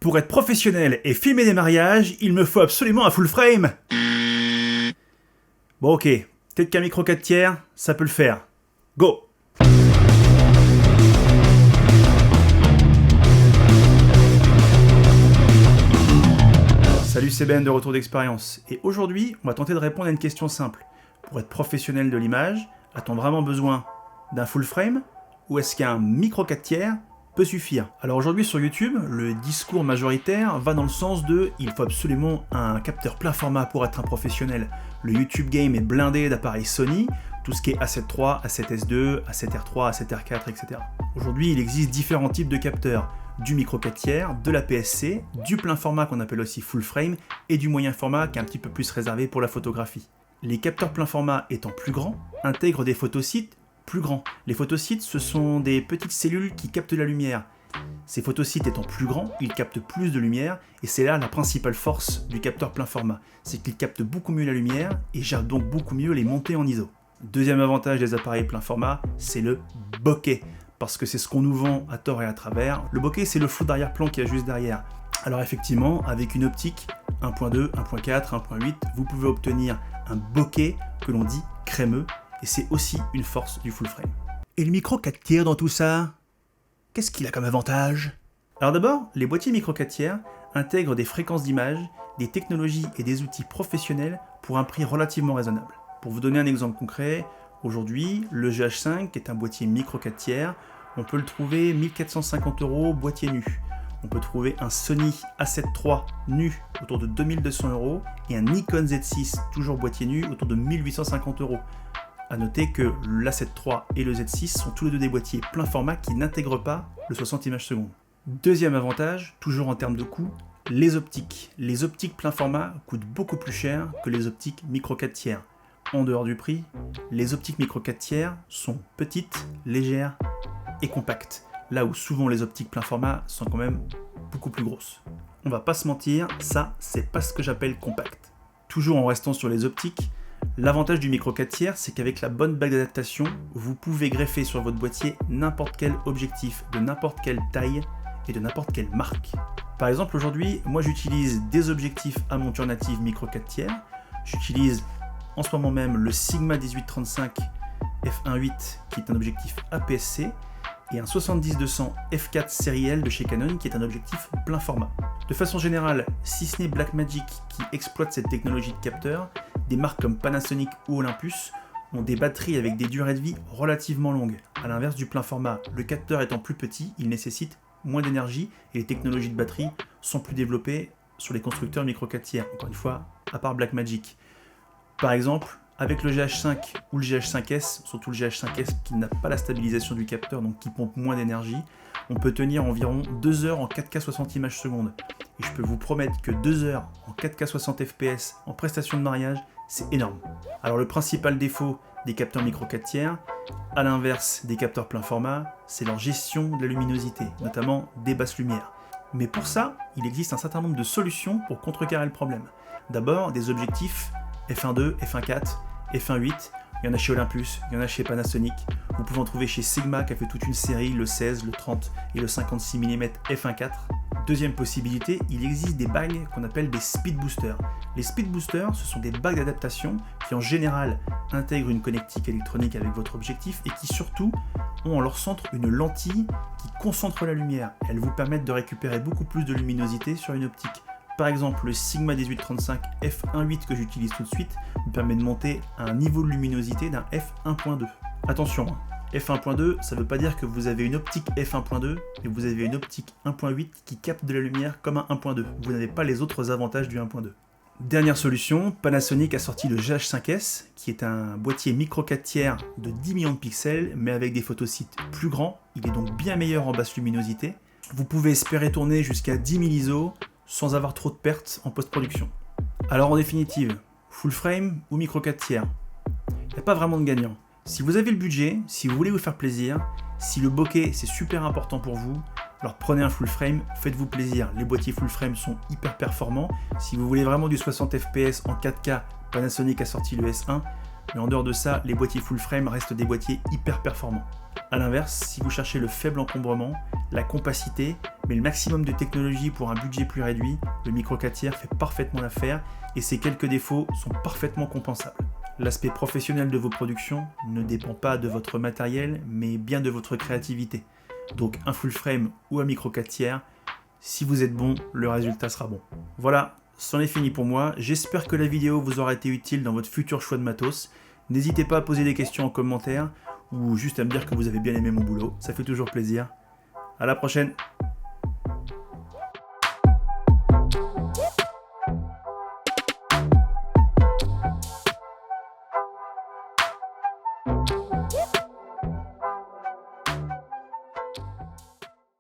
Pour être professionnel et filmer des mariages, il me faut absolument un full frame. Bon ok, peut-être qu'un micro 4 tiers, ça peut le faire. Go! Salut, c'est Ben de Retour d'Expérience. Et aujourd'hui, on va tenter de répondre à une question simple. Pour être professionnel de l'image, a-t-on vraiment besoin d'un full frame ou est-ce qu'un micro 4 tiers peut suffire? Alors aujourd'hui sur YouTube, le discours majoritaire va dans le sens de « il faut absolument un capteur plein format pour être un professionnel ». Le YouTube game est blindé d'appareils Sony, tout ce qui est A7 III, A7S II, A7R III, A7R4, etc. Aujourd'hui, il existe différents types de capteurs, du micro 4 tiers, de l'APS-C, du plein format qu'on appelle aussi full frame, et du moyen format qui est un petit peu plus réservé pour la photographie. Les capteurs plein format étant plus grands, intègrent des photosites plus grands. Les photosites, ce sont des petites cellules qui captent la lumière. Ces photosites étant plus grands, ils captent plus de lumière, et c'est là la principale force du capteur plein format, c'est qu'il capte beaucoup mieux la lumière, et gère donc beaucoup mieux les montées en ISO. Deuxième avantage des appareils plein format, c'est le bokeh, parce que c'est ce qu'on nous vend à tort et à travers. Le bokeh, c'est le flou d'arrière-plan qu'il y a juste derrière. Alors effectivement, avec une optique 1.2, 1.4, 1.8, vous pouvez obtenir un bokeh que l'on dit crémeux, et c'est aussi une force du full frame. Et le micro 4 tiers dans tout ça, qu'est-ce qu'il a comme avantage? Alors d'abord, les boîtiers micro 4 tiers intègrent des fréquences d'image, des technologies et des outils professionnels pour un prix relativement raisonnable. Pour vous donner un exemple concret, aujourd'hui, le GH5 est un boîtier micro 4 tiers, on peut le trouver 1450 € boîtier nu. On peut trouver un Sony A7 III nu autour de 2200 € et un Nikon Z6 toujours boîtier nu autour de 1850 €. A noter que l'A7 III et le Z6 sont tous les deux des boîtiers plein format qui n'intègrent pas le 60 images secondes. Deuxième avantage, toujours en termes de coût, les optiques. Les optiques plein format coûtent beaucoup plus cher que les optiques micro 4 tiers. En dehors du prix, les optiques micro 4 tiers sont petites, légères et compactes, là où souvent les optiques plein format sont quand même beaucoup plus grosses. On va pas se mentir, ça c'est pas ce que j'appelle compact. Toujours en restant sur les optiques, l'avantage du micro 4 tiers, c'est qu'avec la bonne bague d'adaptation, vous pouvez greffer sur votre boîtier n'importe quel objectif, de n'importe quelle taille et de n'importe quelle marque. Par exemple, aujourd'hui, moi j'utilise des objectifs à monture native micro 4 tiers. J'utilise en ce moment même le Sigma 1835 f1.8 qui est un objectif APS-C et un 70-200 f4 série L de chez Canon qui est un objectif plein format. De façon générale, si ce n'est Blackmagic qui exploite cette technologie de capteur, des marques comme Panasonic ou Olympus ont des batteries avec des durées de vie relativement longues. A l'inverse du plein format, le capteur étant plus petit, il nécessite moins d'énergie et les technologies de batterie sont plus développées sur les constructeurs micro 4 tiers, encore une fois, à part Blackmagic. Par exemple, avec le GH5 ou le GH5S, surtout le GH5S qui n'a pas la stabilisation du capteur, donc qui pompe moins d'énergie, on peut tenir environ 2 heures en 4K 60 images secondes. Et je peux vous promettre que 2 heures en 4K 60 fps en prestation de mariage, c'est énorme. Alors le principal défaut des capteurs micro 4 tiers, à l'inverse des capteurs plein format, c'est leur gestion de la luminosité, notamment des basses lumières. Mais pour ça, il existe un certain nombre de solutions pour contrecarrer le problème. D'abord, des objectifs f1.2, f1.4, f1.8, il y en a chez Olympus, il y en a chez Panasonic, vous pouvez en trouver chez Sigma qui a fait toute une série, le 16, le 30 et le 56 mm f1.4. Deuxième possibilité, il existe des bagues qu'on appelle des speed boosters. Les speed boosters, ce sont des bagues d'adaptation qui en général intègrent une connectique électronique avec votre objectif et qui surtout ont en leur centre une lentille qui concentre la lumière. Elles vous permettent de récupérer beaucoup plus de luminosité sur une optique. Par exemple, le Sigma 1835 f1.8 que j'utilise tout de suite me permet de monter à un niveau de luminosité d'un f1.2. Attention, f1.2, ça ne veut pas dire que vous avez une optique f1.2 et vous avez une optique 1.8 qui capte de la lumière comme un 1.2. Vous n'avez pas les autres avantages du 1.2. Dernière solution, Panasonic a sorti le GH5S, qui est un boîtier micro 4 tiers de 10 millions de pixels, mais avec des photosites plus grands. Il est donc bien meilleur en basse luminosité. Vous pouvez espérer tourner jusqu'à 10 000 ISO sans avoir trop de pertes en post-production. Alors en définitive, full frame ou micro 4 tiers, il n'y a pas vraiment de gagnant. Si vous avez le budget, si vous voulez vous faire plaisir, si le bokeh c'est super important pour vous, alors prenez un full frame, faites-vous plaisir. Les boîtiers full frame sont hyper performants. Si vous voulez vraiment du 60 fps en 4K, Panasonic a sorti le S1. Mais en dehors de ça, les boîtiers full frame restent des boîtiers hyper performants. A l'inverse, si vous cherchez le faible encombrement, la compacité, mais le maximum de technologie pour un budget plus réduit, le micro 4 tiers fait parfaitement l'affaire et ses quelques défauts sont parfaitement compensables. L'aspect professionnel de vos productions ne dépend pas de votre matériel, mais bien de votre créativité. Donc un full frame ou un micro 4 tiers, si vous êtes bon, le résultat sera bon. Voilà, c'en est fini pour moi. J'espère que la vidéo vous aura été utile dans votre futur choix de matos. N'hésitez pas à poser des questions en commentaire ou juste à me dire que vous avez bien aimé mon boulot, ça fait toujours plaisir. À la prochaine!